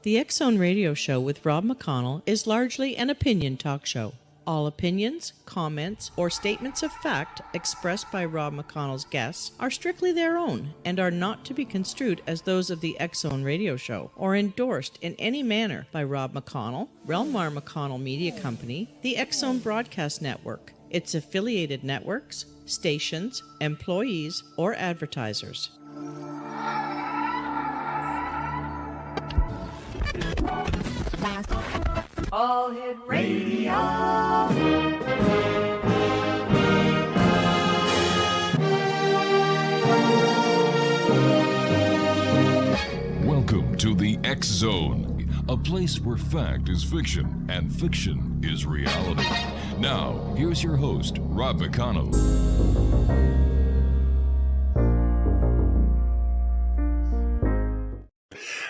The X Zone Radio Show with Rob McConnell is largely an opinion talk show. All opinions, comments, or statements of fact expressed by Rob McConnell's guests are strictly their own and are not to be construed as those of the X Zone Radio Show or endorsed in any manner by Rob McConnell, Relmar McConnell Media Company, the X Zone Broadcast Network, its affiliated networks, stations, employees, or advertisers. All Hit Radio. Welcome to the X Zone, a place where fact is fiction and fiction is reality. Now, here's your host, Rob McConnell.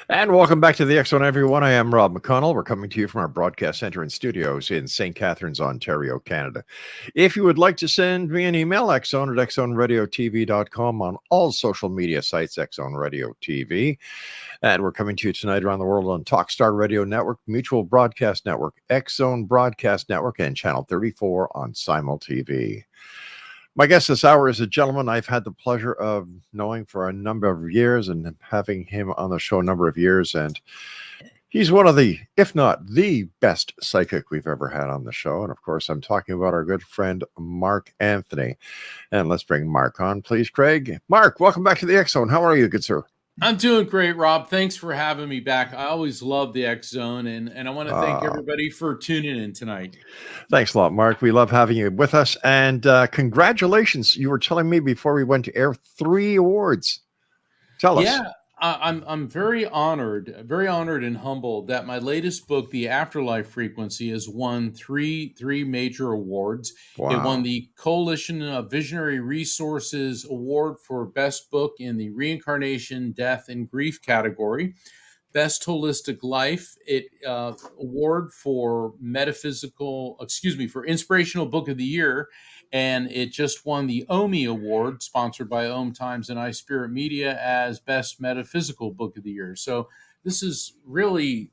And welcome back to the X Zone, everyone. I am Rob McConnell. We're coming to you from our broadcast center and studios in St. Catharines, Ontario, Canada. If you would like to send me an email, xzone at xzoneradiotv.com, on all social media sites, X Zone Radio TV. And we're coming to you tonight around the world on Talkstar Radio Network, Mutual Broadcast Network, X Zone Broadcast Network, and Channel 34 on Simul TV. My guest this hour is a gentleman I've had the pleasure of knowing for a number of years and having him on the show a number of years. And he's one of the, if not the best psychic we've ever had on the show. And of course, I'm talking about our good friend, Mark Anthony. And let's bring Mark on, please, Craig. Mark, welcome back to the X Zone. How are you, good sir? I'm doing great, Rob. Thanks for having me back. I always love the X Zone, and I want to thank everybody for tuning in tonight. Thanks a lot, Mark. We love having you with us, and congratulations. You were telling me before we went to air 3 awards. Tell us. Yeah, I'm very honored and humbled that my latest book, The Afterlife Frequency, has won three major awards. Wow. It won the Coalition of Visionary Resources Award for Best Book in the Reincarnation, Death, and Grief category. Best Holistic Life award for for Inspirational Book of the Year. And it just won the OMI Award, sponsored by Om Times and iSpirit Media, as Best Metaphysical Book of the Year. So this is really,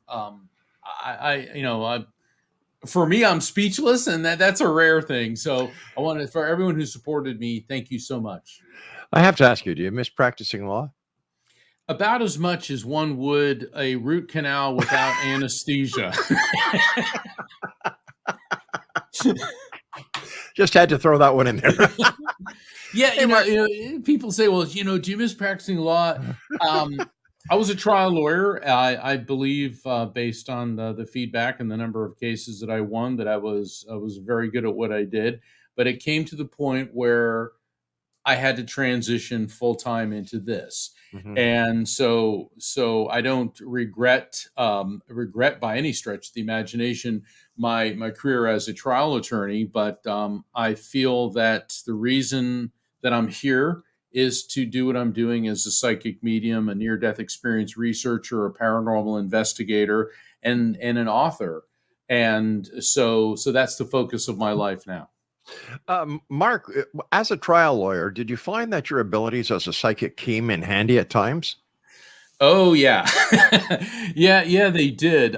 for me, I'm speechless, and that's a rare thing. So I want to, for everyone who supported me, thank you so much. I have to ask you, do you miss practicing law? About as much as one would a root canal without anesthesia. Just had to throw that one in there. Yeah, people say, well, do you miss practicing law? I was a trial lawyer. I believe, based on the feedback and the number of cases that I won, that I was very good at what I did. But it came to the point where I had to transition full time into this. Mm-hmm. And so I don't regret by any stretch of the imagination my career as a trial attorney, but I feel that the reason that I'm here is to do what I'm doing as a psychic medium, a near-death experience researcher, a paranormal investigator, and an author. And so that's the focus of my life now. Mark, as a trial lawyer, did you find that your abilities as a psychic came in handy at times? Oh, yeah. yeah, they did.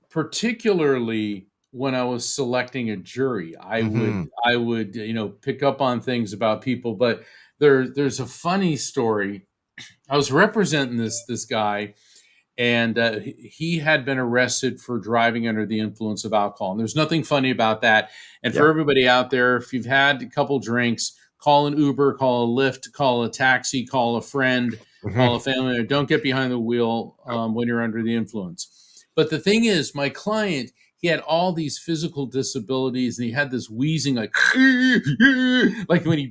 Particularly when I was selecting a jury, I would pick up on things about people. But there's a funny story. I was representing this guy, and he had been arrested for driving under the influence of alcohol. And there's nothing funny about that. And for everybody out there, if you've had a couple drinks, call an Uber, call a Lyft, call a taxi, call a friend, call a family member. Don't get behind the wheel when you're under the influence. But the thing is, my client, he had all these physical disabilities, and he had this wheezing, like when he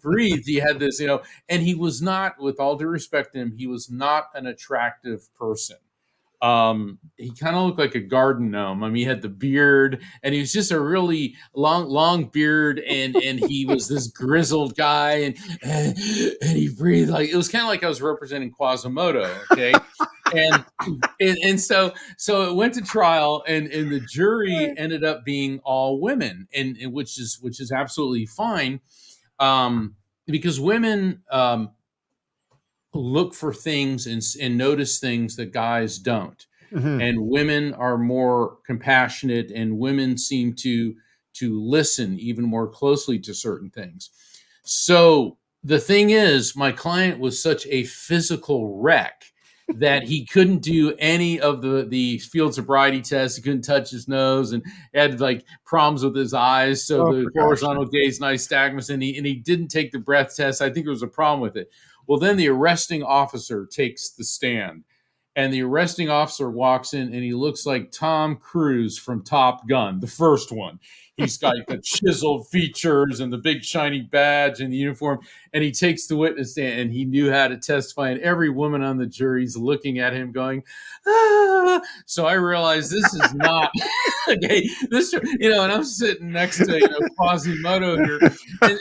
breathed, he had this, and he was not, with all due respect to him, he was not an attractive person. He kind of looked like a garden gnome. I mean, he had the beard, and he was just a really long beard, and he was this grizzled guy, and he breathed like, it was kind of like I was representing Quasimodo. Okay. and so it went to trial, and the jury ended up being all women, and which is absolutely fine, because women look for things and notice things that guys don't, Mhm. and women are more compassionate, and women seem to listen even more closely to certain things. So the thing is, my client was such a physical wreck that he couldn't do any of the field sobriety tests. He couldn't touch his nose, and had like problems with his eyes. So Oh, the for gosh horizontal sake. gaze, nystagmus, and he didn't take the breath test. I think there was a problem with it. Well, then the arresting officer takes the stand, and the arresting officer walks in, and he looks like Tom Cruise from Top Gun, the first one. He's got the chiseled features and the big shiny badge and the uniform, and he takes the witness stand, and he knew how to testify, and every woman on the jury's looking at him going, ah. So I realized this is not okay. This, and I'm sitting next to Quasimodo here,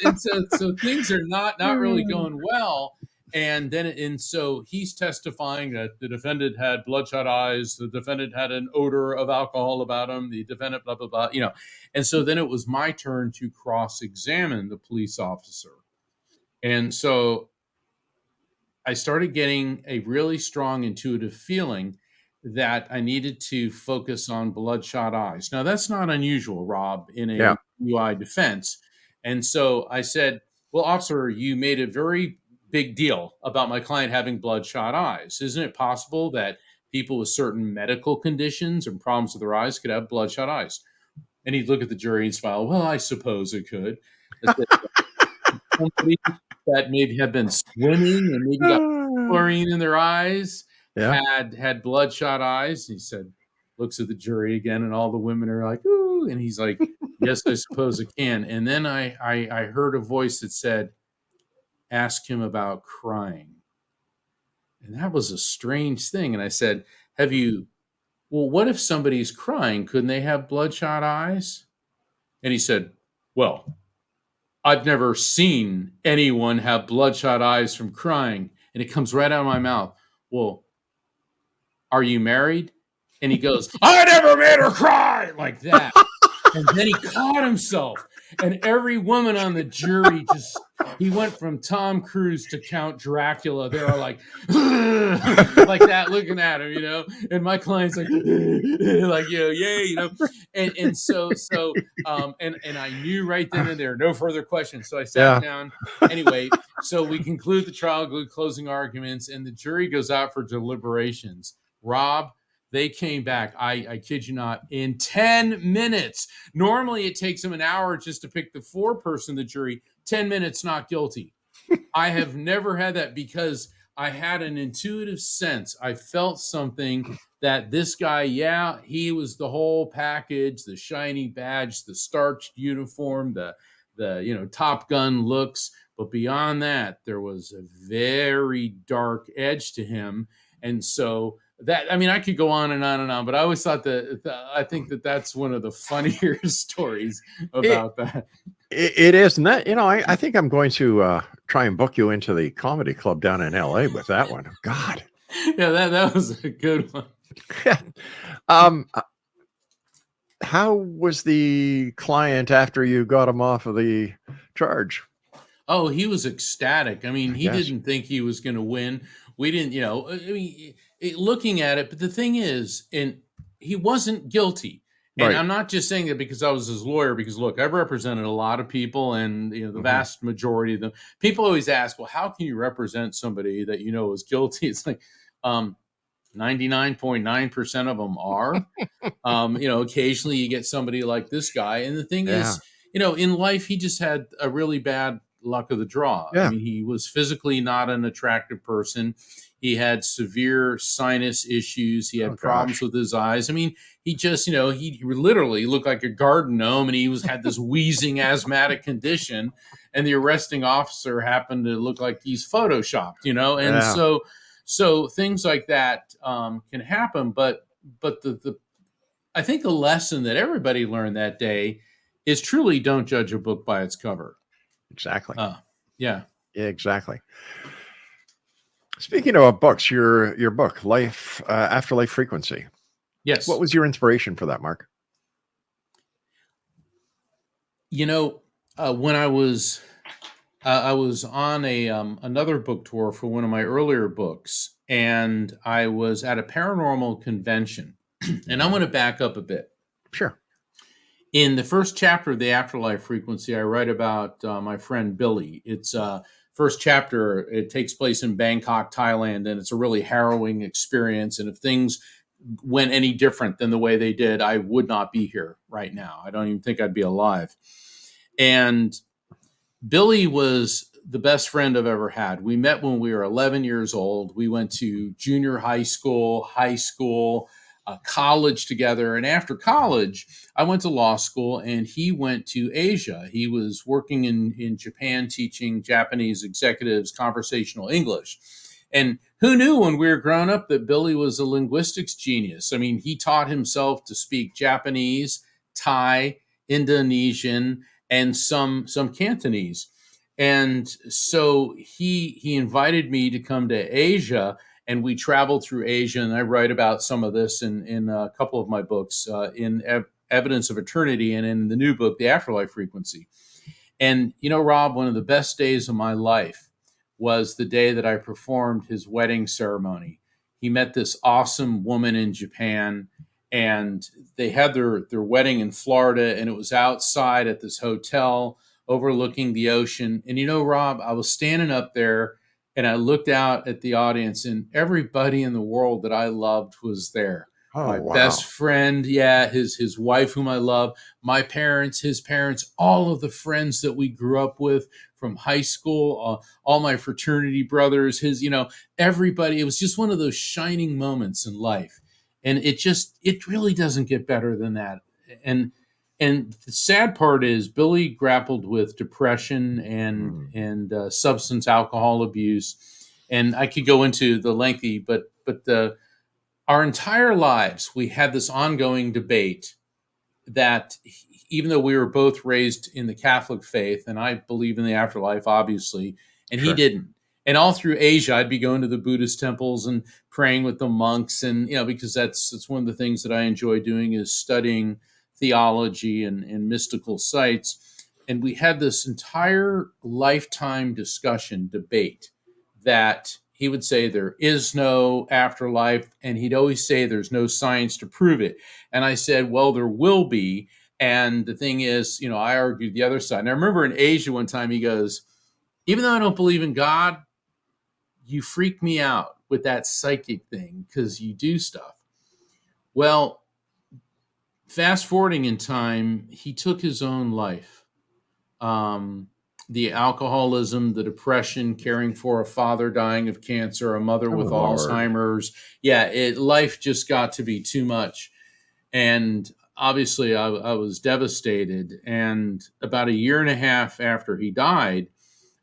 and so things are not really going well. And so he's testifying that the defendant had bloodshot eyes, the defendant had an odor of alcohol about him, the defendant blah blah blah, and so then it was my turn to cross-examine the police officer. And so I started getting a really strong intuitive feeling that I needed to focus on bloodshot eyes. Now, that's not unusual, Rob, in Yeah. a UI defense. And so I said, well, officer, you made a very big deal about my client having bloodshot eyes. Isn't it possible that people with certain medical conditions and problems with their eyes could have bloodshot eyes? And he'd look at the jury and smile. Well, I suppose it could. I said, somebody that maybe had been swimming and maybe got chlorine in their eyes Yeah. had bloodshot eyes. He said, looks at the jury again, and all the women are like, ooh, and he's like, yes, I suppose it can. And then I heard a voice that said, ask him about crying. And that was a strange thing. And I said, well, what if somebody's crying? Couldn't they have bloodshot eyes? And he said, well, I've never seen anyone have bloodshot eyes from crying. And it comes right out of my mouth. Well, are you married? And he goes, I never made her cry, like that. And then he caught himself. And every woman on the jury he went from Tom Cruise to Count Dracula. They are like, like that, looking at him, And my client's like, like, yay, And and I knew right then and there, no further questions. So I sat Yeah. down. Anyway, so we conclude the trial, include closing arguments, and the jury goes out for deliberations. Rob, they came back, I kid you not, in 10 minutes. Normally, it takes them an hour just to pick the four-person in the jury. 10 minutes, not guilty. I have never had that because I had an intuitive sense. I felt something that this guy, he was the whole package, the shiny badge, the starched uniform, the Top Gun looks. But beyond that, there was a very dark edge to him. And so I could go on and on and on, but I always thought I think that's one of the funnier stories It, about that. it is. And that, I think I'm going to try and book you into the comedy club down in LA with that one. God. Yeah, that was a good one. um, how was the client after you got him off of the charge? Oh, he was ecstatic. I mean, he Yes. didn't think he was going to win. We didn't, looking at it, but the thing is, and he wasn't guilty. And Right. I'm not just saying that because I was his lawyer, because look, I've represented a lot of people, and the vast majority of them, people always ask, well, how can you represent somebody that is guilty? It's like 99.9% of them are. Occasionally you get somebody like this guy. And the thing is, in life, he just had a really bad luck of the draw. Yeah. I mean, he was physically not an attractive person. He had severe sinus issues. He had problems with his eyes. I mean, he just, he literally looked like a garden gnome, and he had this wheezing asthmatic condition. And the arresting officer happened to look like he's photoshopped, and so things like that can happen. But the I think the lesson that everybody learned that day is truly don't judge a book by its cover. Exactly. Yeah. Exactly. Speaking of books, your book, Life Afterlife Frequency. What Yes. was your inspiration for that, Mark? You know, when I was on a another book tour for one of my earlier books, and I was at a paranormal convention. And I'm Mhm. going to back up a bit. Sure. In the first chapter of the Afterlife Frequency, I write about my friend Billy. It's first chapter. It takes place in Bangkok, Thailand, and it's a really harrowing experience. And if things went any different than the way they did, I would not be here right now. I don't even think I'd be alive. And Billy was the best friend I've ever had. We met when we were 11 years old. We went to junior high school, college together. And after college, I went to law school and he went to Asia. He was working in Japan teaching Japanese executives conversational English. And who knew when we were growing up that Billy was a linguistics genius? I mean, he taught himself to speak Japanese, Thai, Indonesian, and some Cantonese. And so he invited me to come to Asia, and we traveled through Asia. And I write about some of this in a couple of my books, in Evidence of Eternity, and in the new book, The Afterlife Frequency. And you know, Rob, one of the best days of my life was the day that I performed his wedding ceremony. He met this awesome woman in Japan, and they had their wedding in Florida, and it was outside at this hotel overlooking the ocean. And you know, Rob, I was standing up there and I looked out at the audience, and everybody in the world that I loved was there. Oh, My wow. best friend, yeah, his wife, whom I love, my parents, his parents, all of the friends that we grew up with from high school, all my fraternity brothers, everybody. It was just one of those shining moments in life. And it really doesn't get better than that. And and the sad part is Billy grappled with depression Mm. and substance alcohol abuse, and I could go into the lengthy, but the our entire lives we had this ongoing debate that even though we were both raised in the Catholic faith, and I believe in the afterlife, obviously, and he Sure. didn't. And all through Asia, I'd be going to the Buddhist temples and praying with the monks, and because that's one of the things that I enjoy doing is studying theology and mystical sites. And we had this entire lifetime discussion, debate, that he would say there is no afterlife, and he'd always say there's no science to prove it. And I said, well, there will be. And the thing is, I argued the other side. And I remember in Asia one time, he goes, even though I don't believe in God, you freak me out with that psychic thing because you do stuff. Well, fast forwarding in time, he took his own life. Um, the alcoholism, the depression, caring for a father dying of cancer, a mother Oh, with Lord. Alzheimer's. Yeah, life just got to be too much. And obviously, I was devastated. And about a year and a half after he died,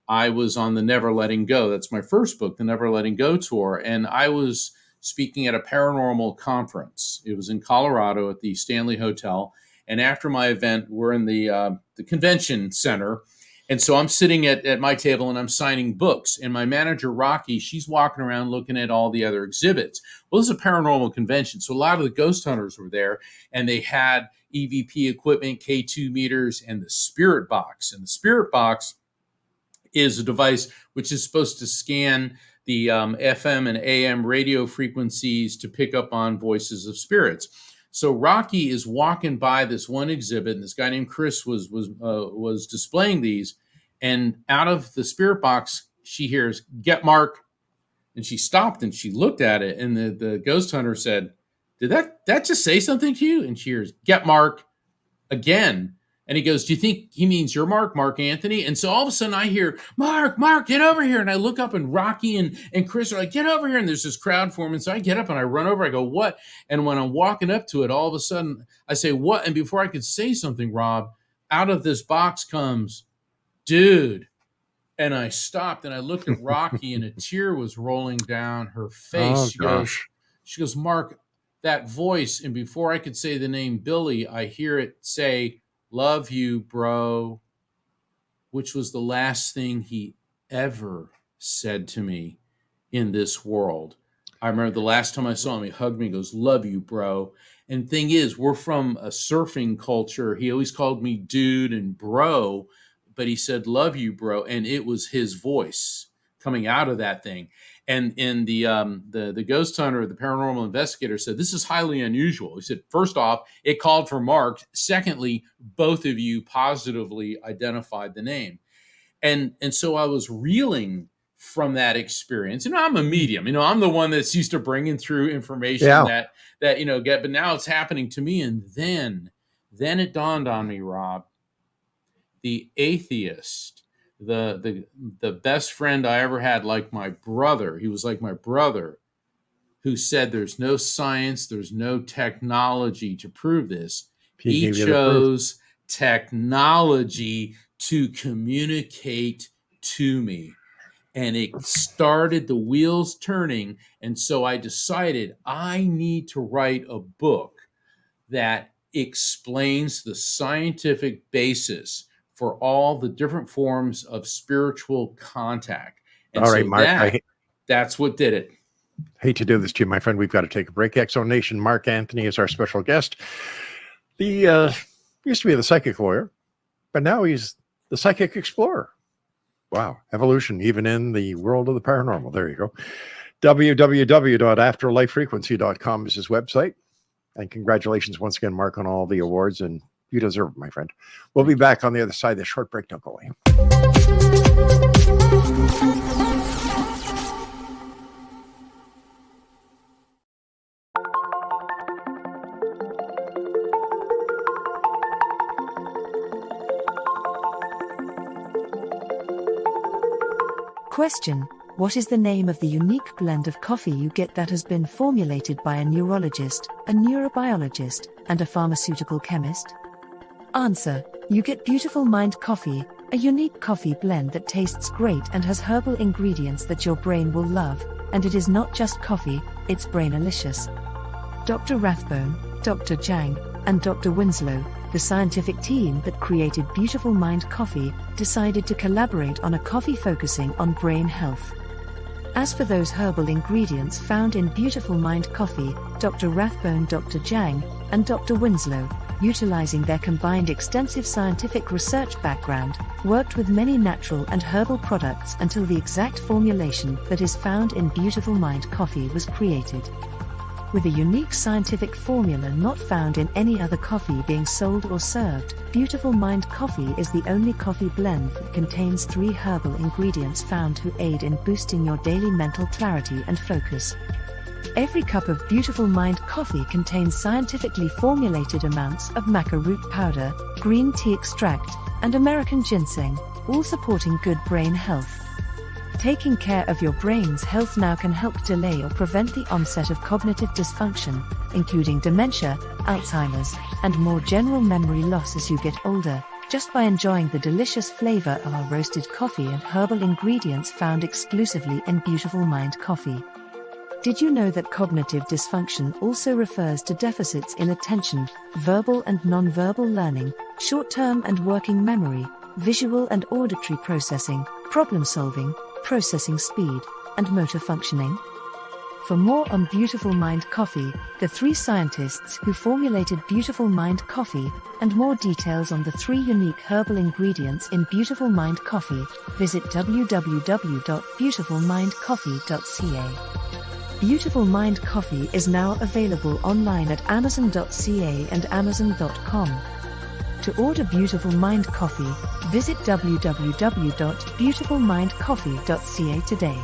I was on the Never Letting Go. That's my first book, the Never Letting Go tour. And I was speaking at a paranormal conference. It was in Colorado at the Stanley Hotel. And after my event, we're in the convention center. And so I'm sitting at my table and I'm signing books. And my manager, Rocky, she's walking around looking at all the other exhibits. Well, this is a paranormal convention. So a lot of the ghost hunters were there, and they had EVP equipment, K2 meters, and the spirit box. And the spirit box is a device which is supposed to scan the FM and AM radio frequencies to pick up on voices of spirits. So Rocky is walking by this one exhibit, and this guy named Chris was displaying these. And out of the spirit box, she hears "Get Mark," and she stopped and she looked at it. And the ghost hunter said, "Did that just say something to you?" And she hears "Get Mark" again. And he goes, "Do you think he means your Mark Anthony?" And so all of a sudden I hear, Mark, get over here. And I look up, and Rocky and Chris are like, "Get over here." And there's this crowd forming. So I get up and I run over. I go, "What?" And when I'm walking up to it, all of a sudden I say, "What?" And before I could say something, Rob, out of this box comes, "Dude." And I stopped and I looked at Rocky, and a tear was rolling down her face. Oh, gosh. She goes, "Mark, that voice." And before I could say the name Billy, I hear it say, "Love you, bro," which was the last thing he ever said to me. in this world. I remember the last time I saw him, he hugged me, goes, "Love you, bro." And thing is, we're from a surfing culture. He always called me dude and bro, but he said, "Love you, bro." And it was his voice coming out of that thing. And the ghost hunter, the paranormal investigator, said, "This is highly unusual." He said, "First off, it called for Mark. Secondly, both of you positively identified the name." And so I was reeling from that experience. I'm a medium. I'm the one that's used to bringing through information that get. But now it's happening to me. And then it dawned on me, Rob, the atheist, the best friend I ever had, like my brother. He was like my brother, who said there's no science, there's no technology to prove this. He chose technology to communicate to me. And it started the wheels turning. And so I decided I need to write a book that explains the scientific basis for all the different forms of spiritual contact. And all right, Mark, that's what did it. Hate to do this to you, my friend. We've got to take a break. Exo Nation, Mark Anthony is our special guest. He used to be the psychic lawyer, but now he's the psychic explorer. Wow. Evolution, even in the world of the paranormal. There you go. www.afterlifefrequency.com is his website. And congratulations once again, Mark, on all the awards. And you deserve it, my friend. We'll be back on the other side of this short break. Don't go away. Question: what is the name of the unique blend of coffee you get that has been formulated by a neurologist, a neurobiologist, and a pharmaceutical chemist? Answer: you get Beautiful Mind Coffee, a unique coffee blend that tastes great and has herbal ingredients that your brain will love, and it is not just coffee, it's brainalicious. Dr. Rathbone, Dr. Jang, and Dr. Winslow, the scientific team that created Beautiful Mind Coffee, decided to collaborate on a coffee focusing on brain health. As for those herbal ingredients found in Beautiful Mind Coffee, Dr. Rathbone, Dr. Jang, and Dr. Winslow, utilizing their combined extensive scientific research background, worked with many natural and herbal products until the exact formulation that is found in Beautiful Mind Coffee was created. With a unique scientific formula not found in any other coffee being sold or served, Beautiful Mind Coffee is the only coffee blend that contains 3 herbal ingredients found to aid in boosting your daily mental clarity and focus. Every cup of Beautiful Mind Coffee contains scientifically formulated amounts of maca root powder, green tea extract, and American ginseng, all supporting good brain health. Taking care of your brain's health now can help delay or prevent the onset of cognitive dysfunction, including dementia, Alzheimer's, and more general memory loss as you get older, just by enjoying the delicious flavor of our roasted coffee and herbal ingredients found exclusively in Beautiful Mind Coffee. Did you know that cognitive dysfunction also refers to deficits in attention, verbal and non-verbal learning, short-term and working memory, visual and auditory processing, problem-solving, processing speed, and motor functioning? For more on Beautiful Mind Coffee, the 3 scientists who formulated Beautiful Mind Coffee, and more details on the 3 unique herbal ingredients in Beautiful Mind Coffee, visit www.beautifulmindcoffee.ca. Beautiful Mind Coffee is now available online at amazon.ca and amazon.com. To order Beautiful Mind Coffee, visit www.beautifulmindcoffee.ca today.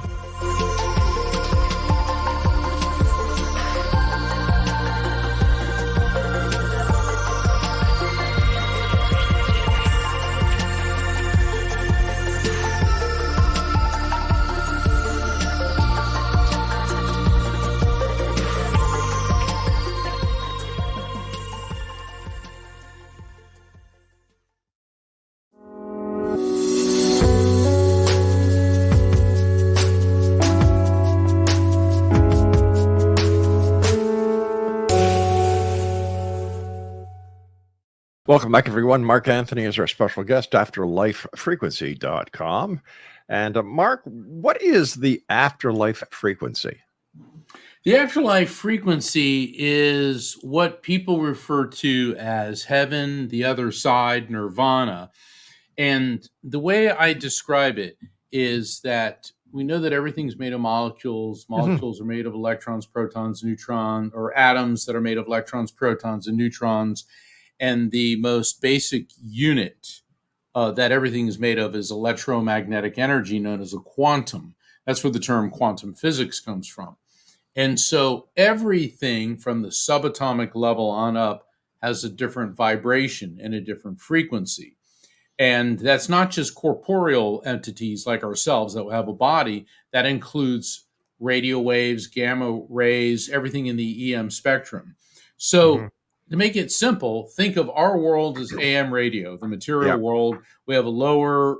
Welcome back, everyone. Mark Anthony is our special guest, afterlifefrequency.com. And Mark, what is the afterlife frequency? The afterlife frequency is what people refer to as heaven, the other side, nirvana. And the way I describe it is that we know that everything's made of molecules. Molecules are made of electrons, protons, neutrons, or atoms that are made of electrons, protons, and neutrons. And the most basic unit that everything is made of is electromagnetic energy, known as a quantum. That's where the term quantum physics comes from. And so everything from the subatomic level on up has a different vibration and a different frequency. And that's not just corporeal entities like ourselves that have a body. That includes radio waves, gamma rays, everything in the EM spectrum. So to make it simple, think of our world as AM radio, the material world. We have a lower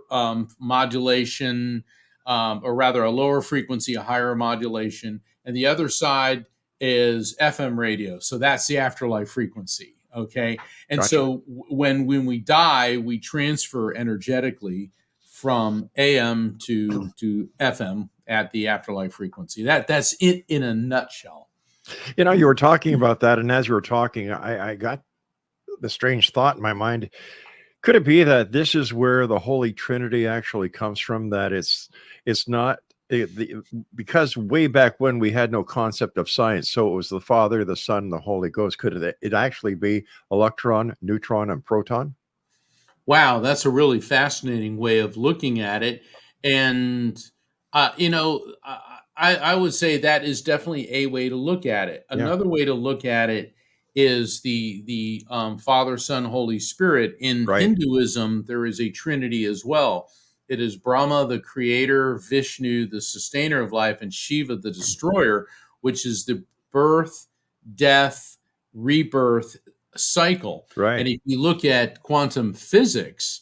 modulation, or rather a lower frequency, a higher modulation. And the other side is FM radio. So that's the afterlife frequency. Okay. And Gotcha. so when we die, we transfer energetically from AM to FM at the afterlife frequency. That's it in a nutshell. You know, you were talking about that, and as you were talking, I got the strange thought in my mind. Could it be that this is where the Holy Trinity actually comes from? That it's not because way back when we had no concept of science, so it was the Father, the Son, the Holy Ghost. Could it actually be electron, neutron, and proton? Wow, that's a really fascinating way of looking at it. And I would say that is definitely a way to look at it. Another way to look at it is the Father, Son, Holy Spirit. In Hinduism, there is a Trinity as well. It is Brahma, the creator, Vishnu, the sustainer of life, and Shiva, the destroyer, which is the birth, death, rebirth cycle. Right. And if you look at quantum physics,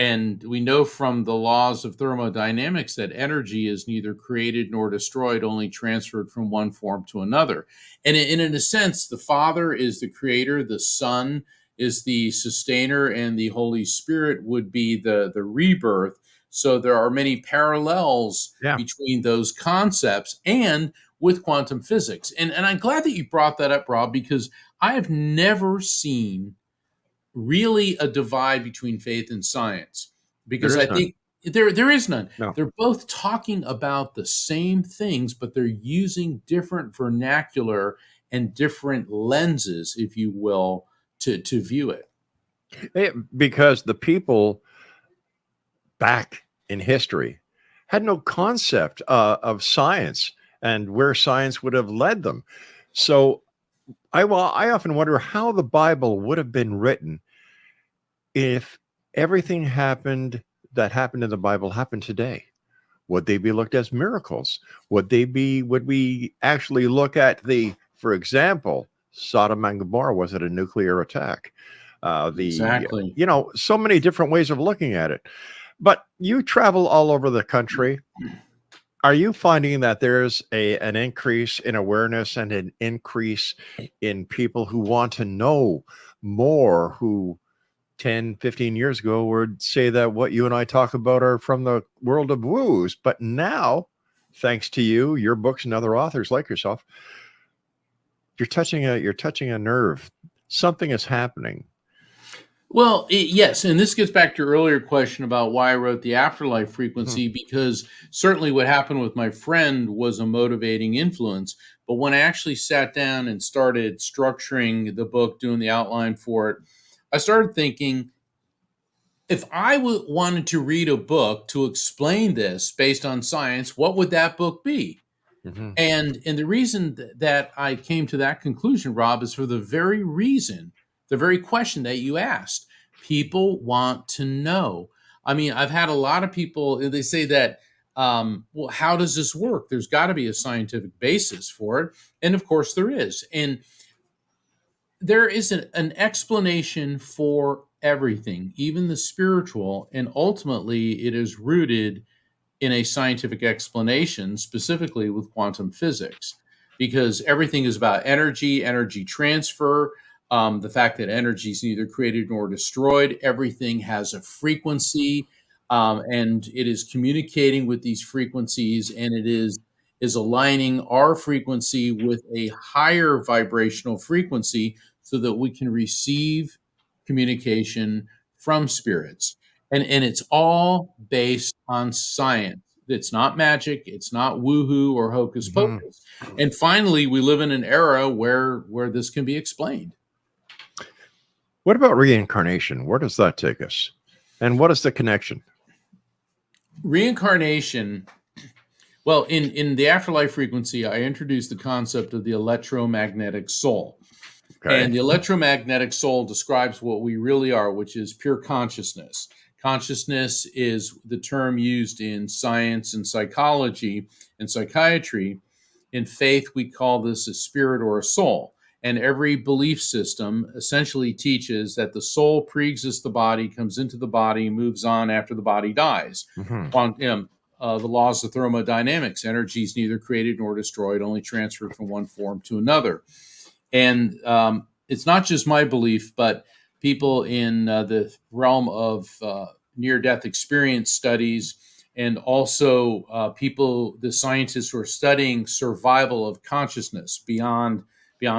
and we know from the laws of thermodynamics that energy is neither created nor destroyed, only transferred from one form to another. And in a sense, the Father is the creator, the Son is the sustainer, and the Holy Spirit would be the rebirth. So there are many parallels between those concepts and with quantum physics. And I'm glad that you brought that up, Rob, because I have never seen really a divide between faith and science, because I think there is none. No. They're both talking about the same things, but they're using different vernacular and different lenses, if you will, to view it. Because the people back in history had no concept of science and where science would have led them. So I often wonder how the Bible would have been written if everything that happened in the Bible happened today. Would they be looked as miracles? Would we actually look at for example, Sodom and Gomorrah, was it a nuclear attack? Exactly. So many different ways of looking at it. But you travel all over the country. Are you finding that there's an increase in awareness and an increase in people who want to know more, who 10, 15 years ago would say that what you and I talk about are from the world of woos, but now, thanks to you, your books, and other authors like yourself, you're touching a nerve. Something is happening. Well, yes, and this gets back to your earlier question about why I wrote the afterlife frequency, because certainly what happened with my friend was a motivating influence. But when I actually sat down and started structuring the book, doing the outline for it, I started thinking, if I wanted to read a book to explain this based on science, what would that book be? And the reason that I came to that conclusion, Rob, is for the very question that you asked. People want to know. I mean, I've had a lot of people, they say that, well, how does this work? There's got to be a scientific basis for it. And of course there is. And there is an explanation for everything, even the spiritual. And ultimately, it is rooted in a scientific explanation, specifically with quantum physics, because everything is about energy transfer. the fact that energy is neither created nor destroyed. Everything has a frequency, and it is communicating with these frequencies, and it is aligning our frequency with a higher vibrational frequency so that we can receive communication from spirits. And it's all based on science. It's not magic. It's not woohoo or hocus Mhm. pocus. And finally, we live in an era where this can be explained. What about reincarnation? Where does that take us? And what is the connection? Reincarnation. Well, in the afterlife frequency, I introduced the concept of the electromagnetic soul. Okay. And the electromagnetic soul describes what we really are, which is pure consciousness. Consciousness is the term used in science and psychology and psychiatry. In faith, we call this a spirit or a soul. And every belief system essentially teaches that the soul pre-exists the body, comes into the body, moves on after the body dies. Mhm. The laws of thermodynamics, energy is neither created nor destroyed, only transferred from one form to another. And it's not just my belief, but people in the realm of near-death experience studies, and also the scientists who are studying survival of consciousness beyond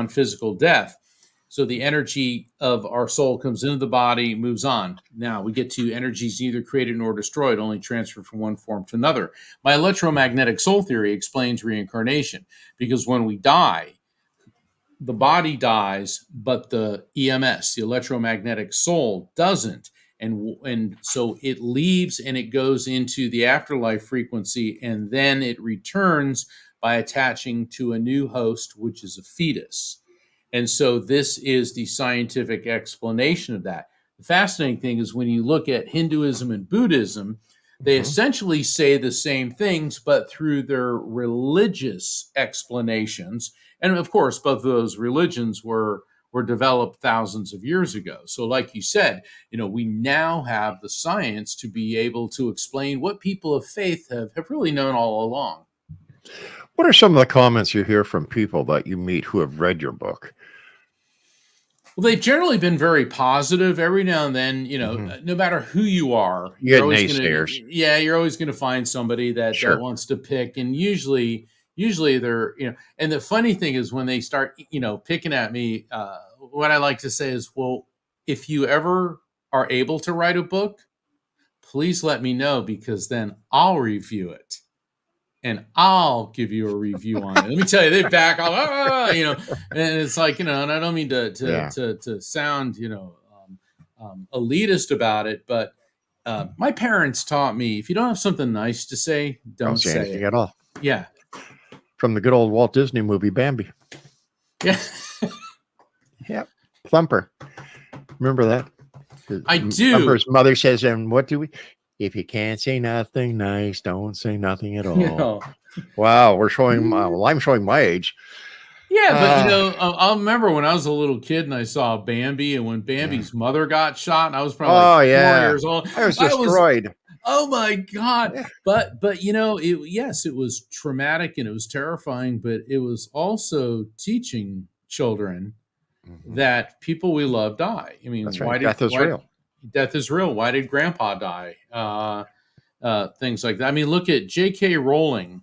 physical death. So the energy of our soul comes into the body, moves on. Now we get to energies neither created nor destroyed, only transferred from one form to another. My electromagnetic soul theory explains reincarnation, because when we die, the body dies, but the EMS, the electromagnetic soul, doesn't. And so it leaves and it goes into the afterlife frequency, and then it returns by attaching to a new host, which is a fetus. And so this is the scientific explanation of that. The fascinating thing is when you look at Hinduism and Buddhism, they Mhm. essentially say the same things, but through their religious explanations. And of course, both of those religions were developed thousands of years ago. So, like you said, we now have the science to be able to explain what people of faith have really known all along. What are some of the comments you hear from people that you meet who have read your book? Well, they've generally been very positive. Every now and then, Mhm. no matter who you are, You get naysayers. you're always gonna find somebody that Sure. wants to pick, and usually they're, And the funny thing is when they start, picking at me, what I like to say is, well, if you ever are able to write a book, please let me know, because then I'll review it and I'll give you a review on it. Let me tell you, they back off, and it's like, and I don't mean Yeah. to sound, elitist about it, but my parents taught me, if you don't have something nice to say, Don't don't say say anything it. at all. Yeah. From the good old Walt Disney movie Bambi. Yeah. Yep. Thumper. Remember that? I do. Thumper's mother says, and what do we? If you can't say nothing nice, don't say nothing at all. Wow, we're showing. Well, I'm showing my age. Yeah, but Uh, I'll remember when I was a little kid and I saw Bambi, and when yeah. Bambi's mother got shot, and I was probably like Oh 4 years yeah, old. I was I was, destroyed. oh my God. Yeah. But yes, it was traumatic and it was terrifying, but it was also teaching children Mhm. that people we love die. I mean, That's right. Death is real. death is real? Why did grandpa die? Things like that. I mean, look at J.K. Rowling.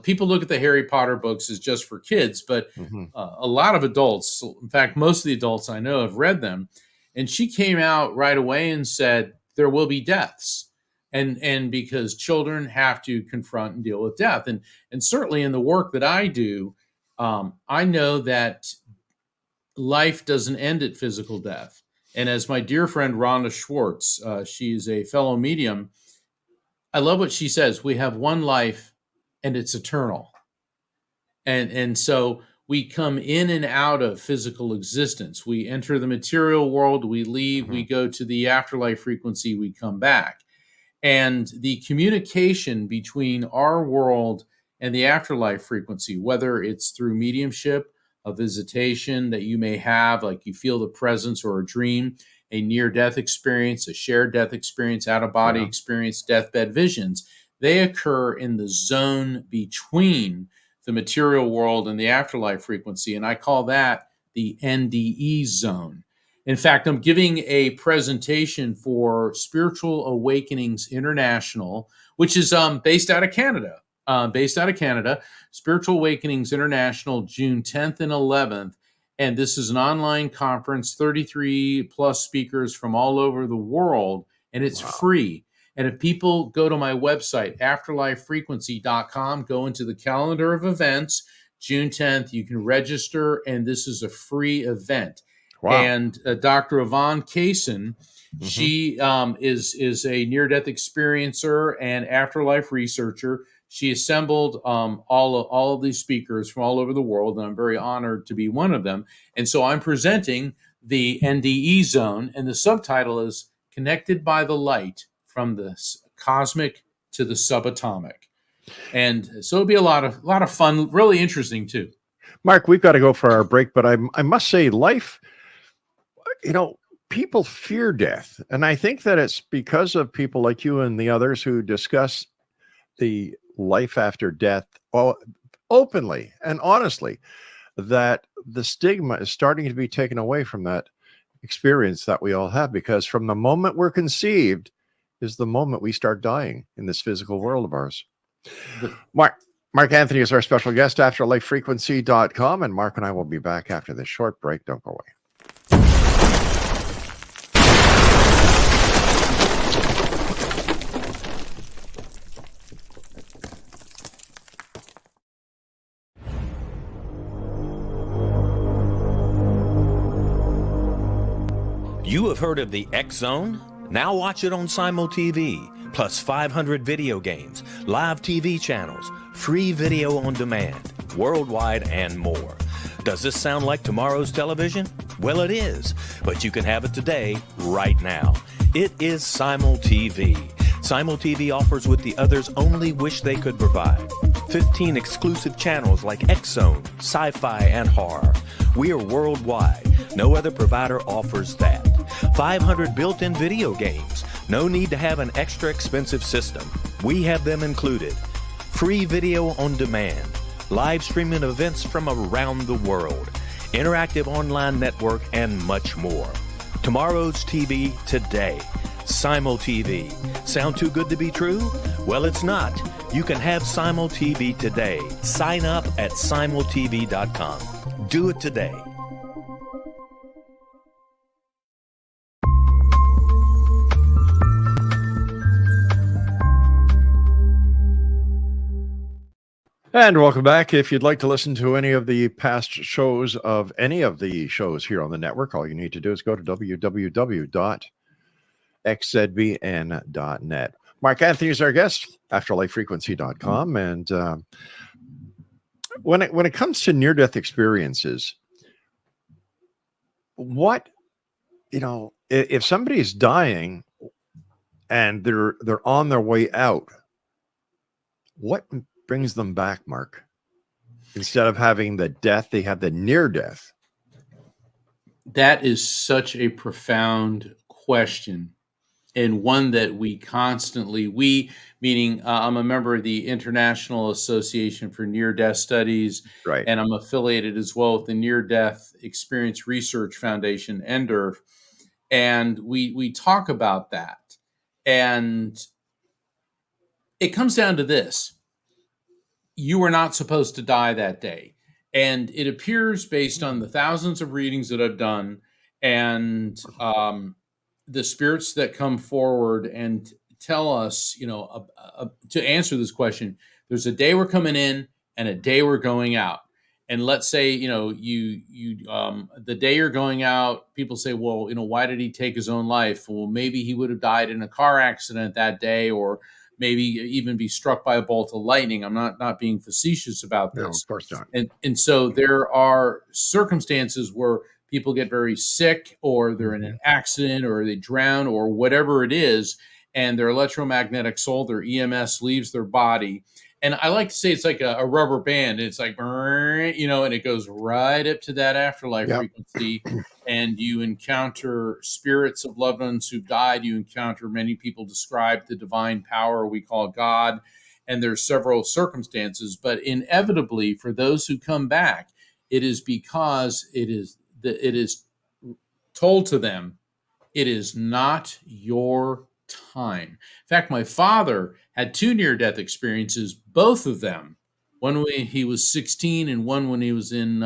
People look at the Harry Potter books as just for kids, but Mhm. a lot of adults, in fact, most of the adults I know have read them. And she came out right away and said, there will be deaths. And because children have to confront and deal with death. And certainly in the work that I do, I know that life doesn't end at physical death. And as my dear friend Rhonda Schwartz, she's a fellow medium, I love what she says. We have one life and it's eternal. And so we come in and out of physical existence. We enter the material world, we leave, we Mhm. go to the afterlife frequency, we come back. And the communication between our world and the afterlife frequency, whether it's through mediumship, a visitation that you may have, like you feel the presence or a dream, a near death experience, a shared death experience, out of body Yeah. experience, deathbed visions, they occur in the zone between the material world and the afterlife frequency. And I call that the NDE zone. In fact, I'm giving a presentation for Spiritual Awakenings International, which is based out of Canada. Spiritual Awakenings International, June 10th and 11th. And this is an online conference, 33 plus speakers from all over the world, and it's free. And if people go to my website, afterlifefrequency.com, go into the calendar of events, June 10th, you can register, and this is a free event. Wow. And Dr. Yvonne Kaysen, she is a near-death experiencer and afterlife researcher. She assembled all of these speakers from all over the world, and I'm very honored to be one of them. And so I'm presenting the NDE zone, and the subtitle is Connected by the Light from the Cosmic to the Subatomic. And so it'll be a lot of fun, really interesting too. Mark, we've got to go for our break, but I must say, life, people fear death. And I think that it's because of people like you and the others who discuss the life after death openly and honestly, that the stigma is starting to be taken away from that experience that we all have, because from the moment we're conceived is the moment we start dying in this physical world of ours. Mark Anthony is our special guest, afterlifefrequency.com, and Mark and I will be back after this short break. Don't go away. You have heard of the X Zone? Now watch it on Simul TV, plus 500 video games, live TV channels, free video on demand, worldwide, and more. Does this sound like tomorrow's television? Well, it is, but you can have it today, right now. It is Simul TV. Simul TV offers what the others only wish they could provide. 15 exclusive channels like X Zone, sci-fi, and horror. We are worldwide. No other provider offers that. 500 built-in video games. No need to have an extra expensive system. We have them included. Free video on demand. Live streaming events from around the world. Interactive online network, and much more. Tomorrow's TV today. Simul TV. Sound too good to be true? Well, it's not. You can have Simul TV today. Sign up at simultv.com. Do it today. And welcome back. If you'd like to listen to any of the past shows of any of the shows here on the network, all you need to do is go to www.xzbn.net. Mark Anthony is our guest, afterlifefrequency.com. And when it comes to near-death experiences, if somebody's dying and they're on their way out, what brings them back, Mark? Instead of having the death, they have the near death. That is such a profound question, and one that we constantly, meaning I'm a member of the International Association for Near-Death Studies, right? And I'm affiliated as well with the Near-Death Experience Research Foundation, NDERF, and we talk about that. And it comes down to this. You were not supposed to die that day. And it appears, based on the thousands of readings that I've done and the spirits that come forward and tell us, to answer this question, there's a day we're coming in and a day we're going out. And let's say, the day you're going out, people say, well, why did he take his own life? Well, maybe he would have died in a car accident that day, or maybe even be struck by a bolt of lightning. I'm not being facetious about this. No, of course not. And so there are circumstances where people get very sick, or they're in an accident, or they drown, or whatever it is, and their electromagnetic soul, their EMS, leaves their body. And I like to say it's like a rubber band. It's like, and it goes right up to that afterlife frequency. And you encounter spirits of loved ones who died. You encounter, many people describe the divine power we call God. And there's several circumstances. But inevitably, for those who come back, it is because it is that it is told to them, it is not your time. In fact, my father had 2 near-death experiences, both of them. One when he was 16 and one when he was in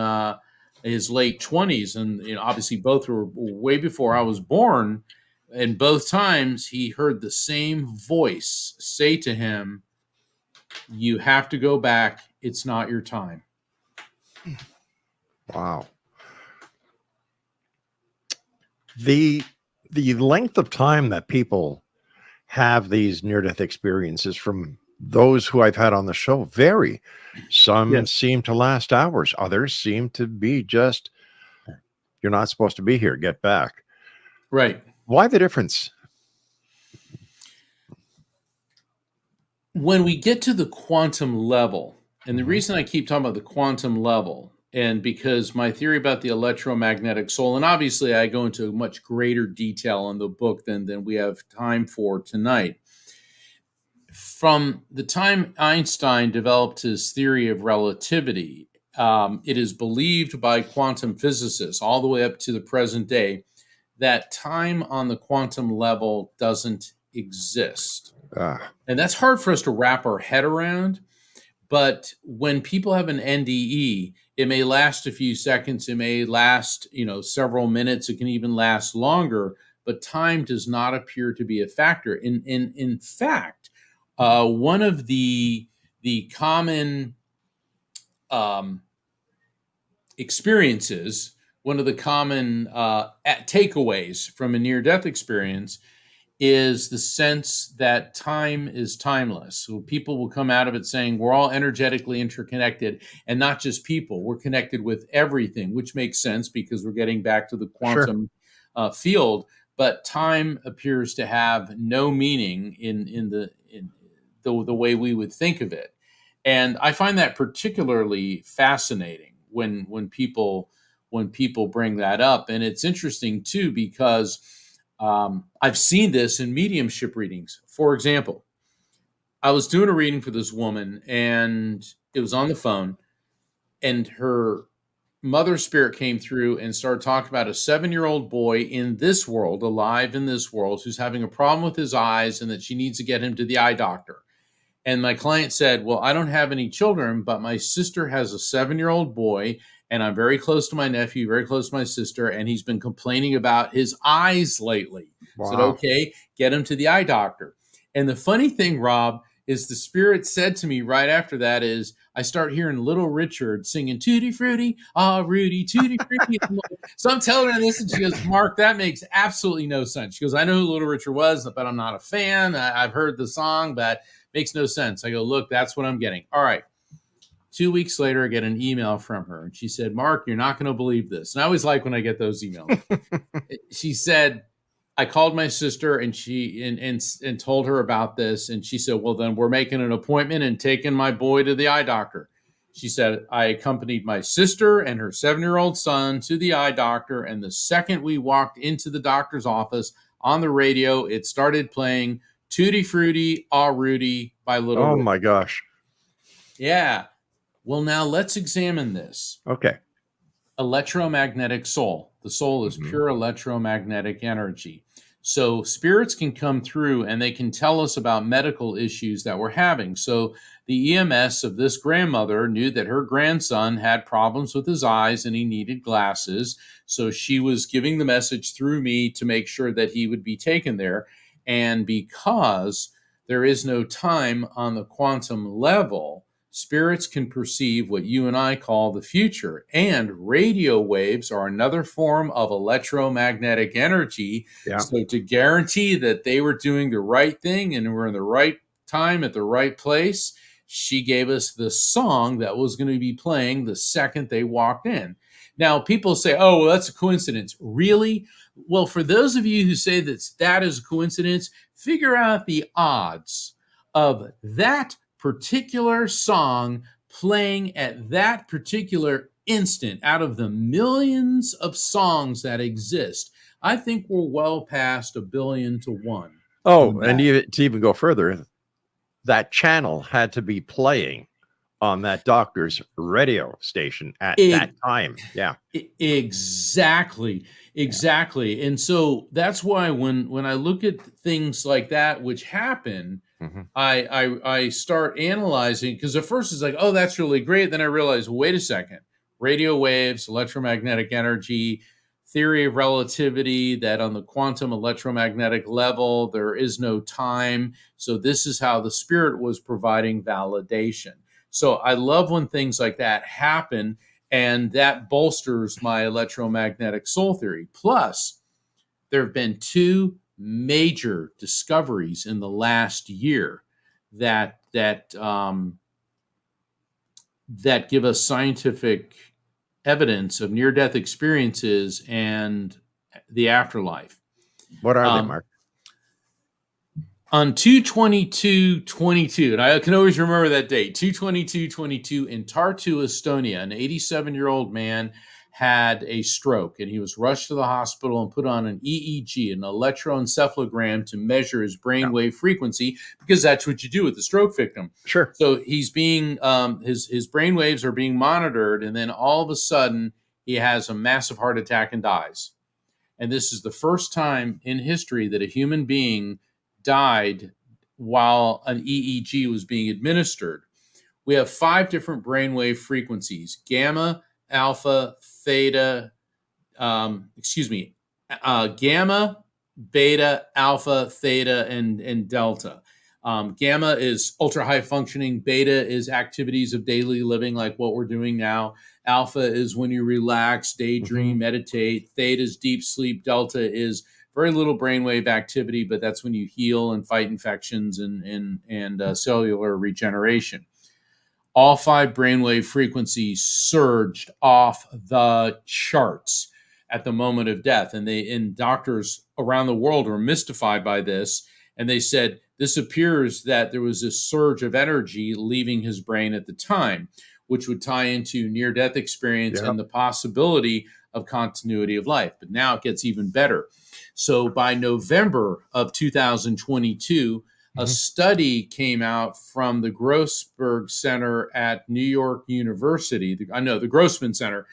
his late 20s. And obviously both were way before I was born. And both times he heard the same voice say to him, you have to go back. It's not your time. Wow. The length of time that people have these near-death experiences from those who I've had on the show vary. Some seem to last hours. Others seem to be just, you're not supposed to be here. Get back. Right. Why the difference? When we get to the quantum level, and the reason I keep talking about the quantum level, and because my theory about the electromagnetic soul, and obviously I go into much greater detail in the book than we have time for tonight. From the time Einstein developed his theory of relativity, it is believed by quantum physicists all the way up to the present day that time on the quantum level doesn't exist. And that's hard for us to wrap our head around. But when people have an NDE, it may last a few seconds. It may last, several minutes. It can even last longer. But time does not appear to be a factor. In fact, one of the common experiences, one of the common takeaways from a near-death experience is the sense that time is timeless. So people will come out of it saying we're all energetically interconnected, and not just people. We're connected with everything, which makes sense because we're getting back to the quantum field. But time appears to have no meaning in the way we would think of it. And I find that particularly fascinating when people bring that up. And it's interesting too, because I've seen this in mediumship readings. For example, I was doing a reading for this woman, and it was on the phone, and her mother spirit came through and started talking about a 7-year-old boy in this world, alive in this world, who's having a problem with his eyes and that she needs to get him to the eye doctor. And my client said, well, I don't have any children, but my sister has a 7-year-old boy, and I'm very close to my nephew, very close to my sister, and he's been complaining about his eyes lately. Wow. I said, okay, get him to the eye doctor. And the funny thing, Rob, is the spirit said to me right after that is, I start hearing Little Richard singing, Tutti Frutti, ah, Rudy, Tutti Frutti. So I'm telling her this, and she goes, Mark, that makes absolutely no sense. She goes, I know who Little Richard was, but I'm not a fan. I've heard the song, but makes no sense. I go, look, that's what I'm getting. All right. 2 weeks later, I get an email from her, and she said, Mark, you're not going to believe this. And I always like when I get those emails. She said, I called my sister and and told her about this. And she said, well, then we're making an appointment and taking my boy to the eye doctor. She said, I accompanied my sister and her 7-year-old son to the eye doctor. And the second we walked into the doctor's office, on the radio, it started playing Tutti Frutti, Ah Rudy by Little Richard. My gosh. Yeah. Well, now let's examine this. Okay. Electromagnetic soul. The soul is pure electromagnetic energy. So spirits can come through and they can tell us about medical issues that we're having. So the EMS of this grandmother knew that her grandson had problems with his eyes and he needed glasses. So she was giving the message through me to make sure that he would be taken there. And because there is no time on the quantum level, spirits can perceive what you and I call the future. And radio waves are another form of electromagnetic energy. Yeah. So to guarantee that they were doing the right thing and were in the right time at the right place, she gave us the song that was going to be playing the second they walked in. Now, people say, oh, well, that's a coincidence. Really? Well, for those of you who say that is a coincidence, figure out the odds of that particular song playing at that particular instant out of the millions of songs that exist. I think we're well past 1 billion to 1. Oh, and to even go further, that channel had to be playing on that doctor's radio station at that time. Yeah. Exactly. And so that's why when I look at things like that which happen, I start analyzing, because at first it's like, oh, that's really great. Then I realize, wait a second, radio waves, electromagnetic energy, theory of relativity, that on the quantum electromagnetic level, there is no time. So this is how the spirit was providing validation. So I love when things like that happen, and that bolsters my electromagnetic soul theory. Plus, there have been two major discoveries in the last year that give us scientific evidence of near-death experiences and the afterlife. What are they, Mark? On 2/22/22, and I can always remember that date, 2/22/22, in Tartu, Estonia, an 87-year-old man had a stroke, and he was rushed to the hospital and put on an EEG, an electroencephalogram, to measure his brainwave frequency, because that's what you do with the stroke victim. Sure. So he's being his brainwaves are being monitored, and then all of a sudden he has a massive heart attack and dies. And this is the first time in history that a human being died while an EEG was being administered. We have 5 different brainwave frequencies: gamma, alpha, theta, gamma, beta, alpha, theta, and delta. Gamma is ultra high functioning. Beta is activities of daily living, like what we're doing now. Alpha is when you relax, daydream, meditate. Theta is deep sleep. Delta is very little brainwave activity, but that's when you heal and fight infections and cellular regeneration. All 5 brainwave frequencies surged off the charts at the moment of death. And doctors around the world were mystified by this. And they said, this appears that there was a surge of energy leaving his brain at the time, which would tie into near-death experience and the possibility of continuity of life. But now it gets even better. So by November of 2022, a study came out from the Grossberg Center at New York University, the Grossman Center,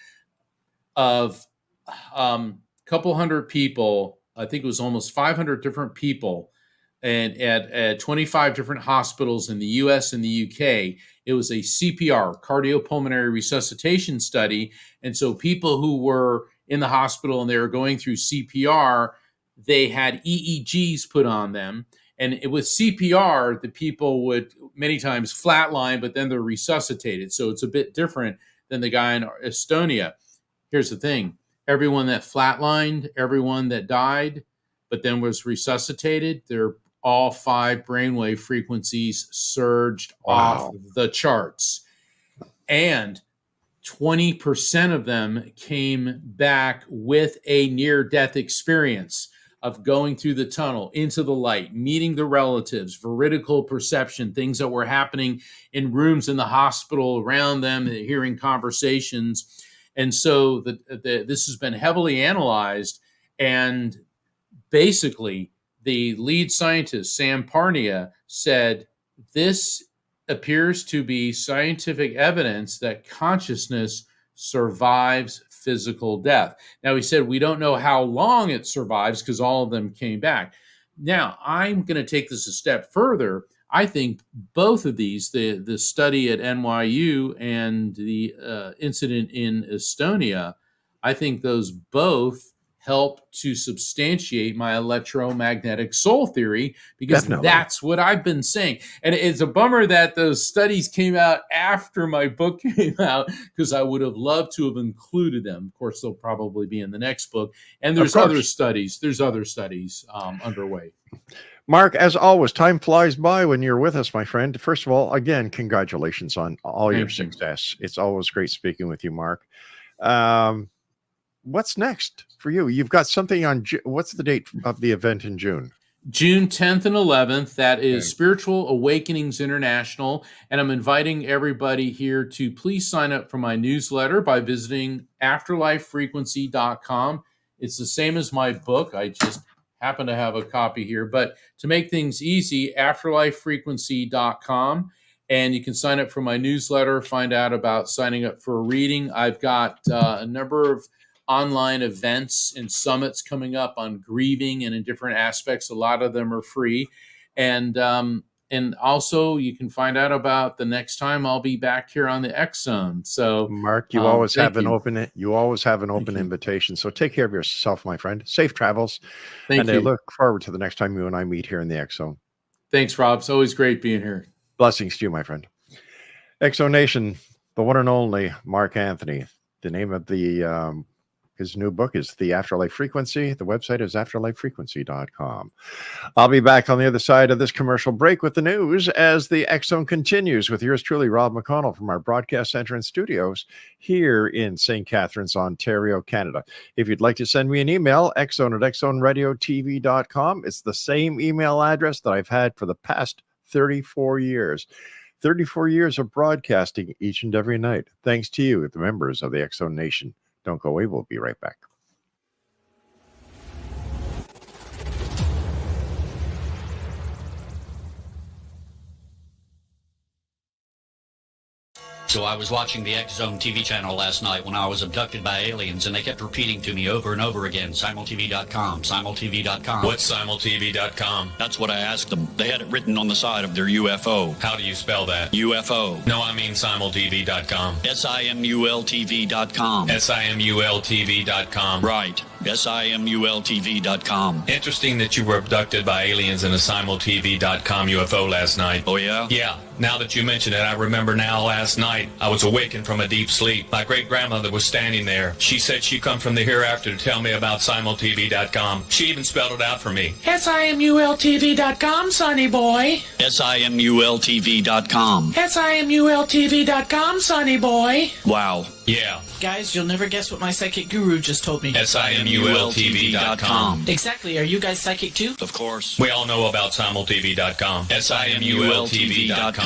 of a couple hundred people. I think it was almost 500 different people, and at 25 different hospitals in the US and the UK. It was a CPR, cardiopulmonary resuscitation study. And so people who were in the hospital and they were going through CPR, they had EEGs put on them. And with CPR, the people would many times flatline, but then they're resuscitated. So it's a bit different than the guy in Estonia. Here's the thing. Everyone that flatlined, everyone that died, but then was resuscitated, all 5 brainwave frequencies surged off the charts. And 20% of them came back with a near-death experience of going through the tunnel, into the light, meeting the relatives, veridical perception, things that were happening in rooms in the hospital around them, hearing conversations. And so this has been heavily analyzed, and basically the lead scientist, Sam Parnia, said this appears to be scientific evidence that consciousness survives physical death. Now, he said we don't know how long it survives because all of them came back. Now, I'm going to take this a step further. I think both of these, the study at NYU and the incident in Estonia, I think those both help to substantiate my electromagnetic soul theory, because that's what I've been saying. And it's a bummer that those studies came out after my book came out, because I would have loved to have included them. Of course, they'll probably be in the next book. And there's other studies. Underway. Mark, as always, time flies by when you're with us, my friend. First of all, again, congratulations on all your success. It's always great speaking with you, Mark. What's next for you? You've got something on, what's the date of the event in June? June 10th and 11th. That is Spiritual Awakenings International. And I'm inviting everybody here to please sign up for my newsletter by visiting afterlifefrequency.com. It's the same as my book. I just happen to have a copy here. But to make things easy, afterlifefrequency.com. And you can sign up for my newsletter, find out about signing up for a reading. I've got a number of online events and summits coming up on grieving and in different aspects. A lot of them are free. And also you can find out about the next time I'll be back here on the X Zone. So Mark, you always have an you. open invitation. So take care of yourself, my friend. Safe travels. Thank you. I look forward to the next time you and I meet here in the X Zone. Thanks, Rob. It's always great being here. Blessings to you, my friend. X Zone Nation, the one and only Mark Anthony. The name of his new book is The Afterlife Frequency. The website is afterlifefrequency.com. I'll be back on the other side of this commercial break with the news as the X Zone continues with yours truly, Rob McConnell, from our broadcast center and studios here in St. Catharines, Ontario, Canada. If you'd like to send me an email, xzone@xzoneradiotv.com. It's the same email address that I've had for the past 34 years. 34 years of broadcasting each and every night. Thanks to you, the members of the X Zone Nation. Don't go away. We'll be right back. So I was watching the X Zone TV channel last night when I was abducted by aliens, and they kept repeating to me over and over again, simultv.com, simultv.com. What's simultv.com? That's what I asked them. They had it written on the side of their UFO. How do you spell that? UFO. No, I mean simultv.com. simultv.com. simultv.com. Right. simultv.com. Interesting that you were abducted by aliens in a simultv.com UFO last night. Oh, yeah? Yeah. Now that you mention it, I remember now last night I was awakened from a deep sleep. My great-grandmother was standing there. She said she'd come from the hereafter to tell me about simultv.com. She even spelled it out for me. simultv.com, sonny boy. simultv.com. simultv.com, sonny boy. Wow. Yeah. Guys, you'll never guess what my psychic guru just told me. simultv.com. Exactly. Are you guys psychic too? Of course. We all know about simultv.com. simultv.com.